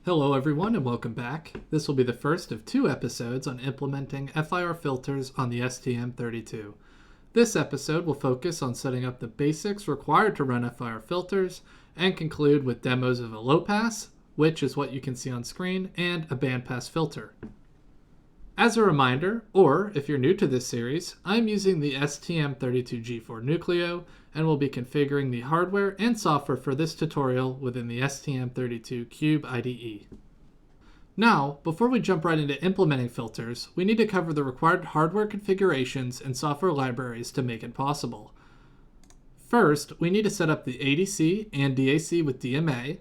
Hello everyone and welcome back. This will be the first of 2 episodes on implementing FIR filters on the STM32. This episode will focus on setting up the basics required to run FIR filters and conclude with demos of a low pass, which is what you can see on screen, and a bandpass filter. As a reminder, or if you're new to this series, I'm using the STM32G4 Nucleo and will be configuring the hardware and software for this tutorial within the STM32 Cube IDE. Now, before we jump right into implementing filters, we need to cover the required hardware configurations and software libraries to make it possible. First, we need to set up the ADC and DAC with DMA.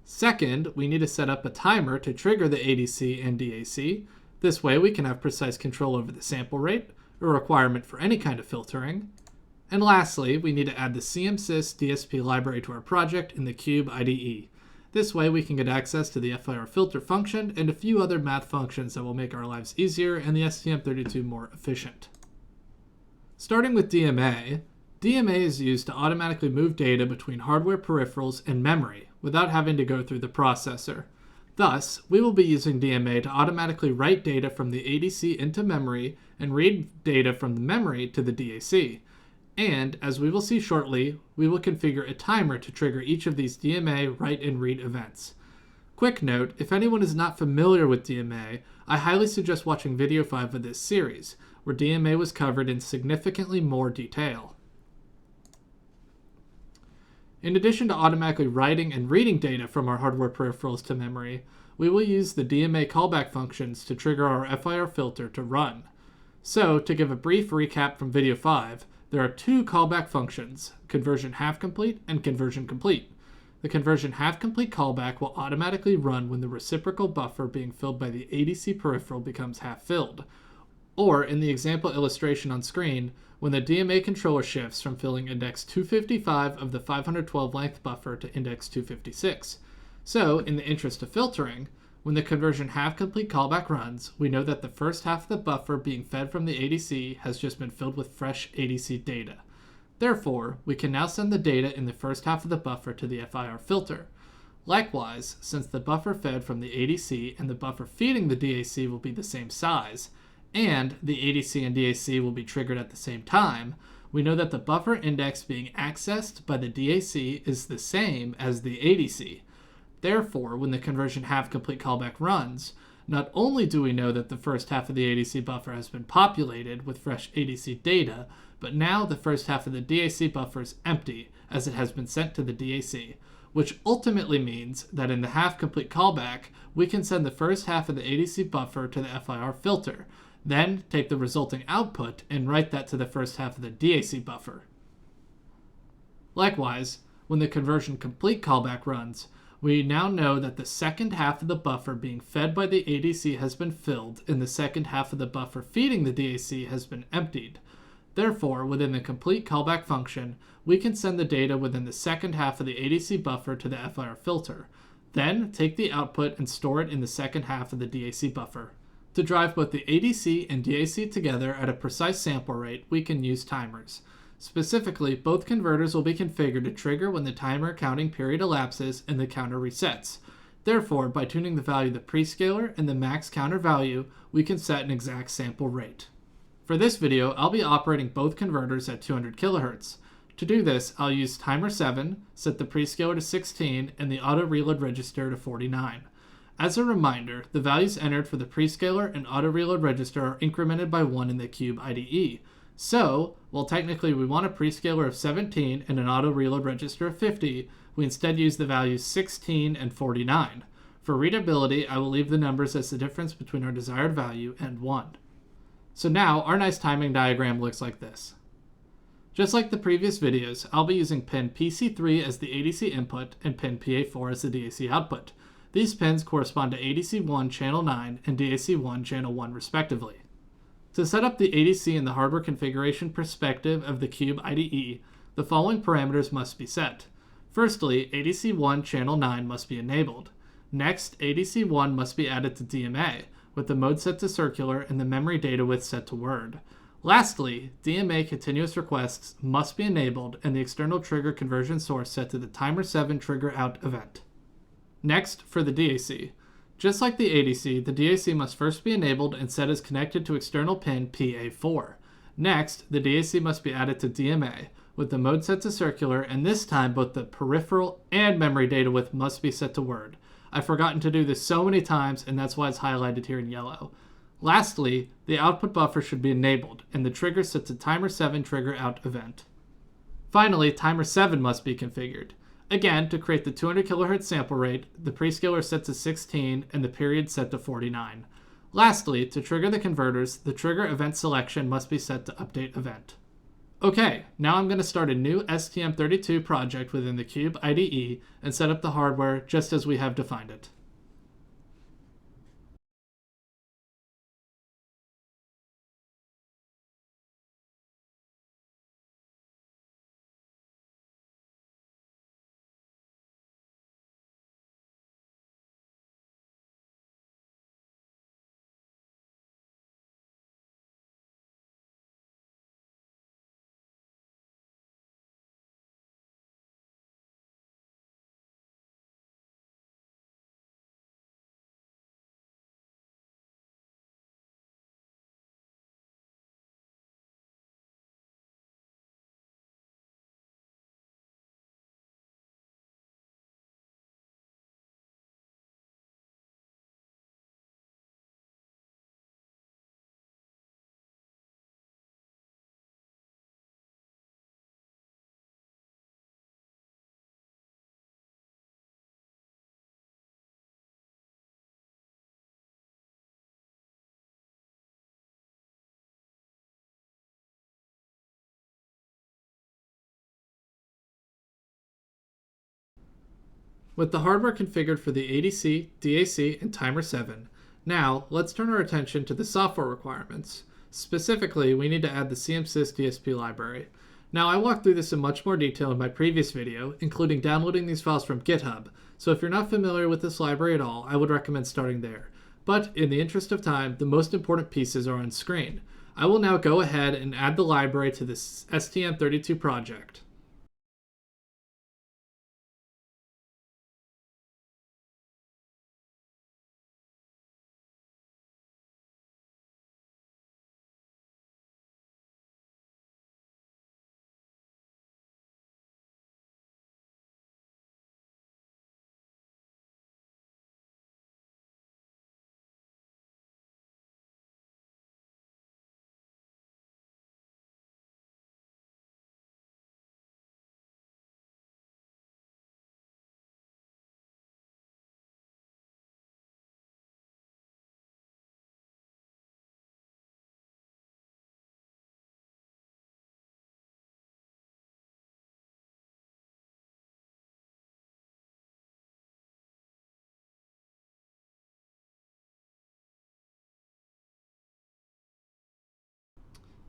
Second, we need to set up a timer to trigger the ADC and DAC. This way we can have precise control over the sample rate, a requirement for any kind of filtering. And lastly, we need to add the CMSIS DSP Library to our project in the Cube IDE. This way we can get access to the FIR filter function and a few other math functions that will make our lives easier and the STM32 more efficient. Starting with DMA, DMA is used to automatically move data between hardware peripherals and memory without having to go through the processor. Thus, we will be using DMA to automatically write data from the ADC into memory and read data from the memory to the DAC. And, as we will see shortly, we will configure a timer to trigger each of these DMA write and read events. Quick note, if anyone is not familiar with DMA, I highly suggest watching video 5 of this series, where DMA was covered in significantly more detail. In addition to automatically writing and reading data from our hardware peripherals to memory, we will use the DMA callback functions to trigger our FIR filter to run. So, to give a brief recap from video 5, there are 2 callback functions, conversion half complete and conversion complete. The conversion half complete callback will automatically run when the reciprocal buffer being filled by the ADC peripheral becomes half filled, or in the example illustration on screen, when the DMA controller shifts from filling index 255 of the 512 length buffer to index 256. So, in the interest of filtering, when the conversion half complete callback runs, we know that the first half of the buffer being fed from the ADC has just been filled with fresh ADC data. Therefore, we can now send the data in the first half of the buffer to the FIR filter. Likewise, since the buffer fed from the ADC and the buffer feeding the DAC will be the same size, and the ADC and DAC will be triggered at the same time, we know that the buffer index being accessed by the DAC is the same as the ADC. Therefore, when the conversion half complete callback runs, not only do we know that the first half of the ADC buffer has been populated with fresh ADC data, but now the first half of the DAC buffer is empty as it has been sent to the DAC, which ultimately means that in the half complete callback, we can send the first half of the ADC buffer to the FIR filter, then take the resulting output and write that to the first half of the DAC buffer. Likewise, when the conversion complete callback runs, we now know that the second half of the buffer being fed by the ADC has been filled and the second half of the buffer feeding the DAC has been emptied. Therefore, within the complete callback function, we can send the data within the second half of the ADC buffer to the FIR filter, then take the output and store it in the second half of the DAC buffer. To drive both the ADC and DAC together at a precise sample rate, we can use timers. Specifically, both converters will be configured to trigger when the timer counting period elapses and the counter resets. Therefore, by tuning the value of the prescaler and the max counter value, we can set an exact sample rate. For this video, I'll be operating both converters at 200 kHz. To do this, I'll use timer 7, set the prescaler to 16, and the auto reload register to 49. As a reminder, the values entered for the prescaler and auto reload register are incremented by 1 in the Cube IDE. So, while technically we want a prescaler of 17 and an auto reload register of 50, we instead use the values 16 and 49. For readability, I will leave the numbers as the difference between our desired value and 1. So now, our nice timing diagram looks like this. Just like the previous videos, I'll be using pin PC3 as the ADC input and pin PA4 as the DAC output. These pins correspond to ADC1 channel 9 and DAC1 channel 1 respectively. To set up the ADC in the hardware configuration perspective of the Cube IDE, the following parameters must be set. Firstly, ADC1 channel 9 must be enabled. Next, ADC1 must be added to DMA, with the mode set to circular and the memory data width set to word. Lastly, DMA continuous requests must be enabled and the external trigger conversion source set to the timer 7 trigger out event. Next, for the DAC. Just like the ADC, the DAC must first be enabled and set as connected to external pin PA4. Next, the DAC must be added to DMA, with the mode set to circular, and this time both the peripheral and memory data width must be set to word. I've forgotten to do this so many times, and that's why it's highlighted here in yellow. Lastly, the output buffer should be enabled, and the trigger set to timer 7 trigger out event. Finally, timer 7 must be configured. Again, to create the 200 kHz sample rate, the prescaler is set to 16 and the period set to 49. Lastly, to trigger the converters, the trigger event selection must be set to update event. Okay, now I'm going to start a new STM32 project within the Cube IDE and set up the hardware just as we have defined it. With the hardware configured for the ADC, DAC, and timer 7, now let's turn our attention to the software requirements. Specifically, we need to add the CMSIS DSP library. Now, I walked through this in much more detail in my previous video, including downloading these files from GitHub, so if you're not familiar with this library at all, I would recommend starting there. But in the interest of time, the most important pieces are on screen. I will now go ahead and add the library to this STM32 project.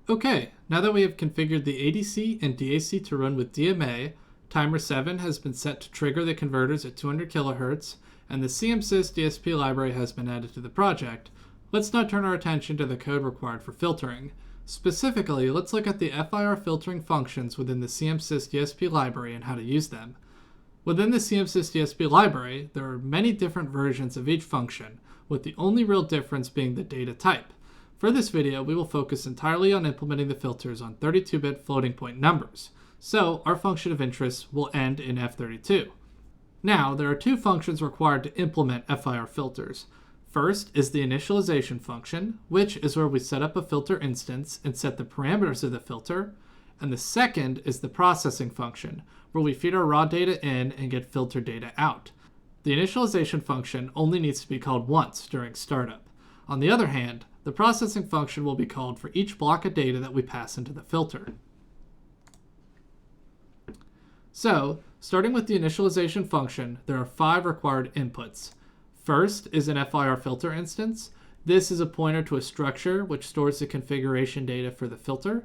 Okay, now that we have configured the ADC and DAC to run with DMA, timer 7 has been set to trigger the converters at 200 kHz, and the CMSIS DSP library has been added to the project, let's now turn our attention to the code required for filtering. Specifically, let's look at the FIR filtering functions within the CMSIS DSP library and how to use them. Within the CMSIS DSP library, there are many different versions of each function, with the only real difference being the data type. For this video, we will focus entirely on implementing the filters on 32-bit floating point numbers, so our function of interest will end in F32. Now, there are two functions required to implement FIR filters. First is the initialization function, which is where we set up a filter instance and set the parameters of the filter, and the second is the processing function, where we feed our raw data in and get filter data out. The initialization function only needs to be called once during startup. On the other hand, the processing function will be called for each block of data that we pass into the filter. So, starting with the initialization function, there are 5 required inputs. First is an FIR filter instance. This is a pointer to a structure which stores the configuration data for the filter.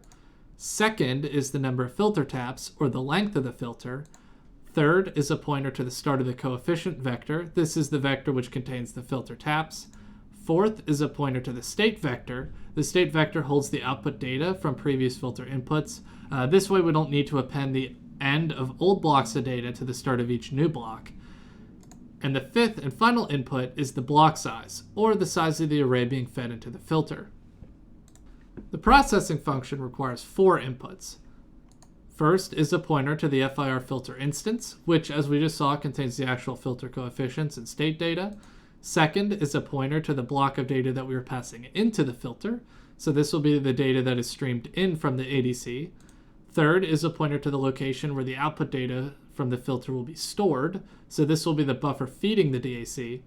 Second is the number of filter taps, or the length of the filter. Third is a pointer to the start of the coefficient vector. This is the vector which contains the filter taps. Fourth is a pointer to the state vector. The state vector holds the output data from previous filter inputs. This way we don't need to append the end of old blocks of data to the start of each new block. And the fifth and final input is the block size, or the size of the array being fed into the filter. The processing function requires 4 inputs. First is a pointer to the FIR filter instance, which, as we just saw, contains the actual filter coefficients and state data. Second is a pointer to the block of data that we were passing into the filter, so this will be the data that is streamed in from the ADC. Third is a pointer to the location where the output data from the filter will be stored, so this will be the buffer feeding the DAC.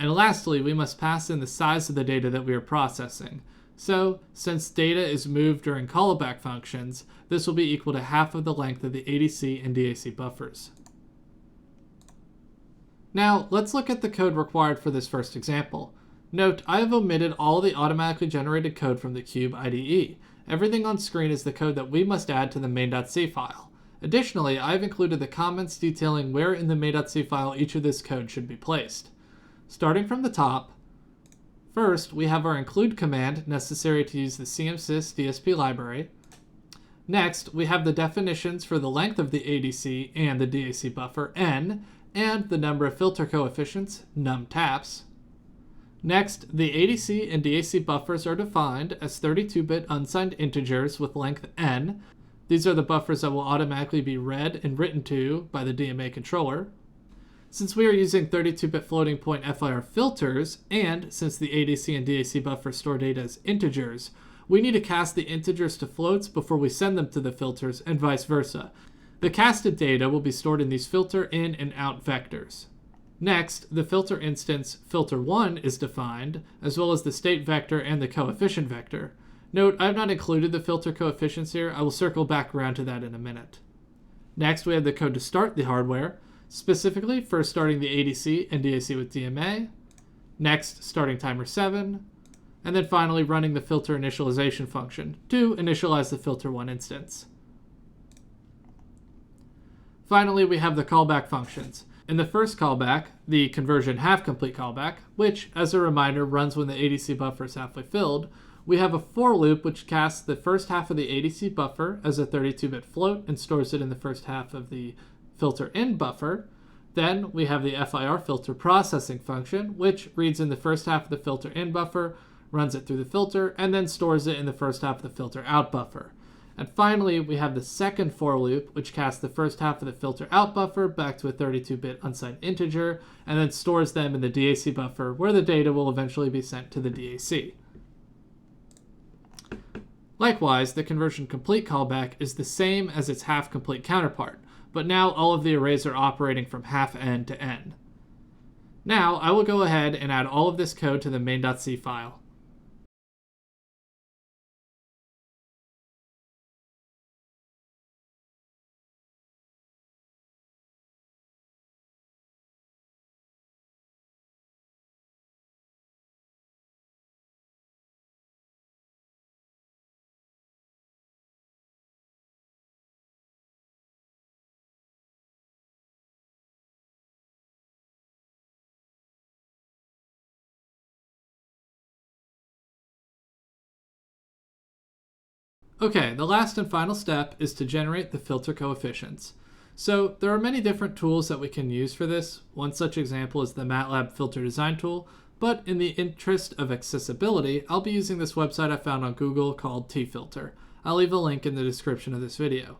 And lastly, we must pass in the size of the data that we are processing. So, since data is moved during callback functions, this will be equal to half of the length of the ADC and DAC buffers. Now, let's look at the code required for this first example. Note, I have omitted all the automatically generated code from the Cube IDE. Everything on screen is the code that we must add to the main.c file. Additionally, I have included the comments detailing where in the main.c file each of this code should be placed. Starting from the top, first we have our include command necessary to use the CMSIS DSP library. Next, we have the definitions for the length of the ADC and the DAC buffer, n, and the number of filter coefficients, num taps. Next, the ADC and DAC buffers are defined as 32-bit unsigned integers with length n. These are the buffers that will automatically be read and written to by the DMA controller. Since we are using 32-bit floating point FIR filters, and since the ADC and DAC buffers store data as integers, we need to cast the integers to floats before we send them to the filters, and vice versa. The casted data will be stored in these filter in and out vectors. Next, the filter instance filter1 is defined, as well as the state vector and the coefficient vector. Note, I have not included the filter coefficients here. I will circle back around to that in a minute. Next, we have the code to start the hardware, specifically first starting the ADC and DAC with DMA, next starting timer 7, and then finally running the filter initialization function to initialize the filter1 instance. Finally, we have the callback functions. In the first callback, the conversion half complete callback, which, as a reminder, runs when the ADC buffer is halfway filled, we have a for loop which casts the first half of the ADC buffer as a 32-bit float and stores it in the first half of the filter in buffer. Then we have the FIR filter processing function, which reads in the first half of the filter in buffer, runs it through the filter, and then stores it in the first half of the filter out buffer. And finally, we have the second for loop, which casts the first half of the filter out buffer back to a 32-bit unsigned integer, and then stores them in the DAC buffer, where the data will eventually be sent to the DAC. Likewise, the conversion complete callback is the same as its half complete counterpart, but now all of the arrays are operating from half n to n. Now, I will go ahead and add all of this code to the main.c file. Okay, the last and final step is to generate the filter coefficients. So there are many different tools that we can use for this. One such example is the MATLAB filter design tool, but in the interest of accessibility, I'll be using this website I found on Google called tfilter. I'll leave a link in the description of this video.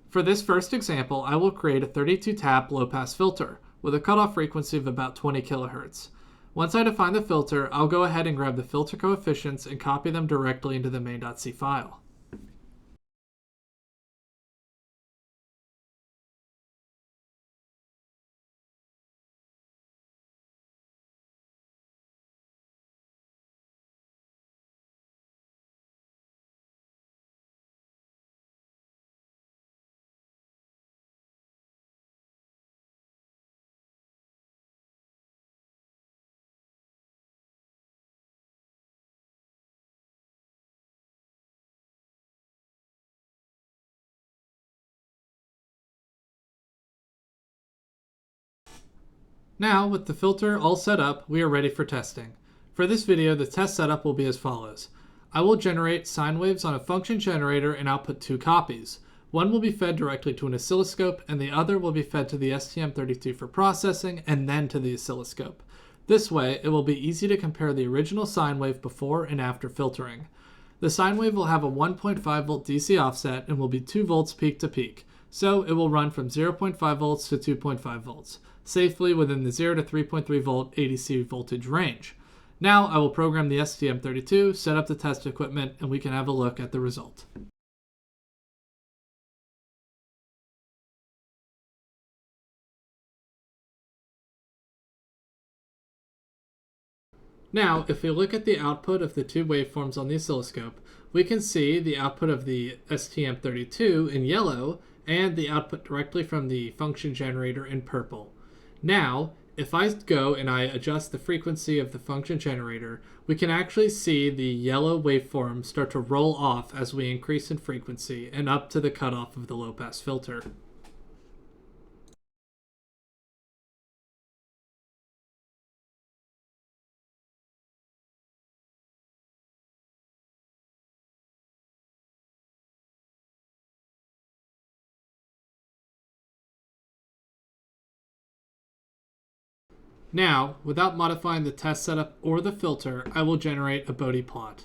For this first example, I will create a 32-tap low-pass filter with a cutoff frequency of about 20 kHz. Once I define the filter, I'll go ahead and grab the filter coefficients and copy them directly into the main.c file. Now, with the filter all set up, we are ready for testing. For this video, the test setup will be as follows. I will generate sine waves on a function generator and output 2 copies. One will be fed directly to an oscilloscope, and the other will be fed to the STM32 for processing and then to the oscilloscope. This way, it will be easy to compare the original sine wave before and after filtering. The sine wave will have a 1.5 volt DC offset and will be 2 volts peak to peak, so it will run from 0.5 volts to 2.5 volts, safely within the 0 to 3.3 volt ADC voltage range. Now I will program the STM32, set up the test equipment, and we can have a look at the result. Now, if we look at the output of the two waveforms on the oscilloscope, we can see the output of the STM32 in yellow and the output directly from the function generator in purple. Now, if I go and I adjust the frequency of the function generator, we can actually see the yellow waveform start to roll off as we increase in frequency and up to the cutoff of the low-pass filter. Now, without modifying the test setup or the filter, I will generate a Bode plot.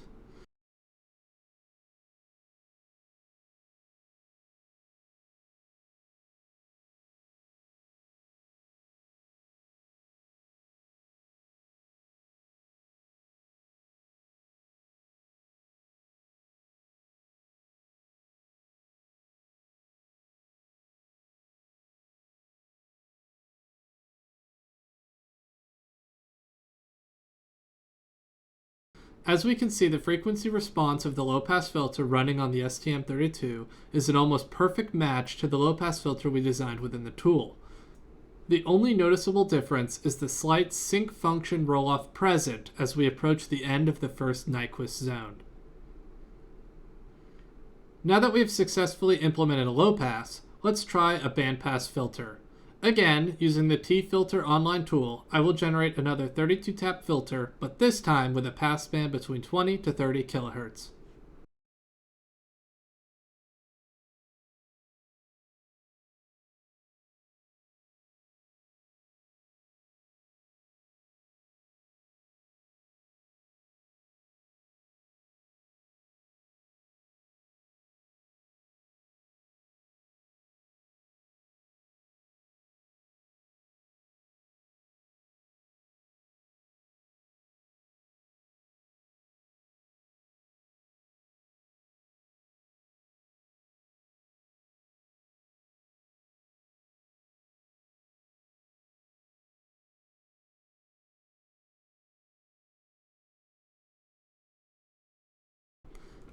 As we can see, the frequency response of the low-pass filter running on the STM32 is an almost perfect match to the low-pass filter we designed within the tool. The only noticeable difference is the slight sync function roll-off present as we approach the end of the first Nyquist zone. Now that we've successfully implemented a low-pass, let's try a bandpass filter. Again, using the T-Filter online tool, I will generate another 32-tap filter, but this time with a passband between 20 to 30 kHz.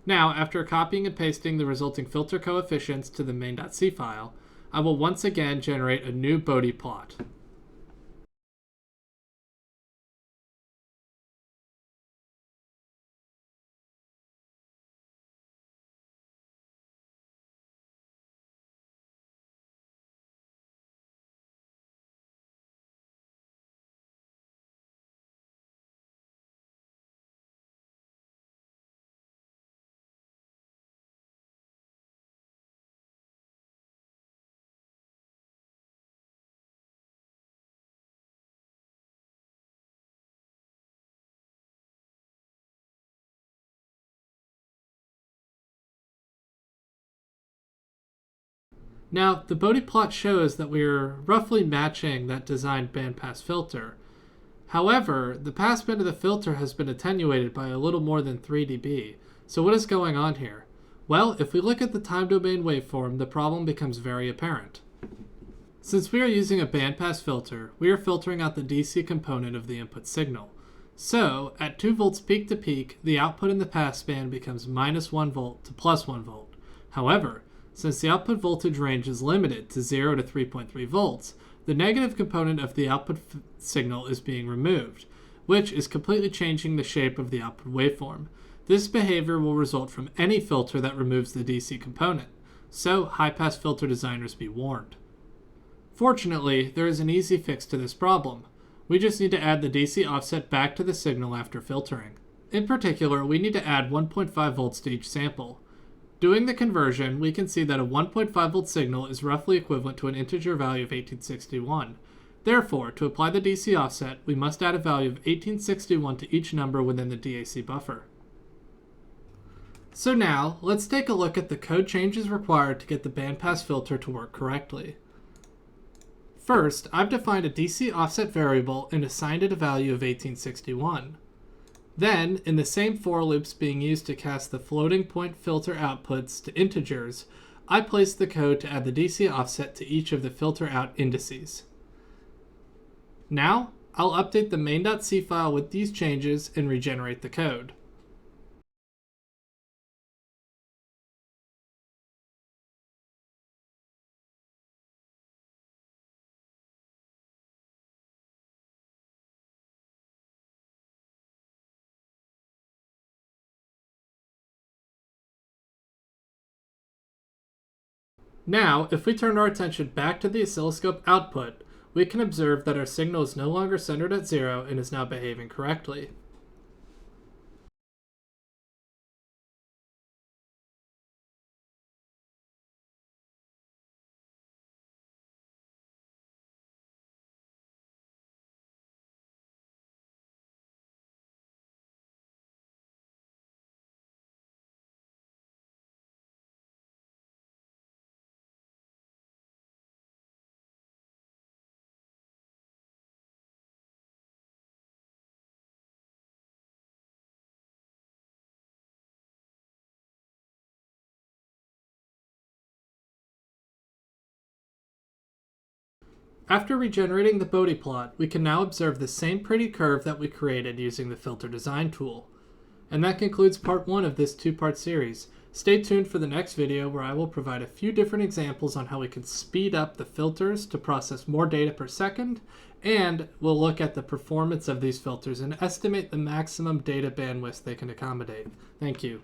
Now, after copying and pasting the resulting filter coefficients to the main.c file, I will once again generate a new Bode plot. Now, the Bode plot shows that we are roughly matching that designed bandpass filter. However, the passband of the filter has been attenuated by a little more than 3 dB. So what is going on here? Well, if we look at the time domain waveform, the problem becomes very apparent. Since we are using a bandpass filter, we are filtering out the DC component of the input signal. So, at 2 volts peak to peak, the output in the passband becomes -1 volt to +1 volt. However, since the output voltage range is limited to 0 to 3.3 volts, the negative component of the output signal is being removed, which is completely changing the shape of the output waveform. This behavior will result from any filter that removes the DC component, so high-pass filter designers be warned. Fortunately, there is an easy fix to this problem. We just need to add the DC offset back to the signal after filtering. In particular, we need to add 1.5 volts to each sample. Doing the conversion, we can see that a 1.5 volt signal is roughly equivalent to an integer value of 1861. Therefore, to apply the DC offset, we must add a value of 1861 to each number within the DAC buffer. So now, let's take a look at the code changes required to get the bandpass filter to work correctly. First, I've defined a DC offset variable and assigned it a value of 1861. Then, in the same for loops being used to cast the floating point filter outputs to integers, I placed the code to add the DC offset to each of the filter out indices. Now, I'll update the main.c file with these changes and regenerate the code. Now, if we turn our attention back to the oscilloscope output, we can observe that our signal is no longer centered at 0 and is now behaving correctly. After regenerating the Bode plot, we can now observe the same pretty curve that we created using the filter design tool. And that concludes part 1 of this 2-part series. Stay tuned for the next video where I will provide a few different examples on how we can speed up the filters to process more data per second, and we'll look at the performance of these filters and estimate the maximum data bandwidth they can accommodate. Thank you.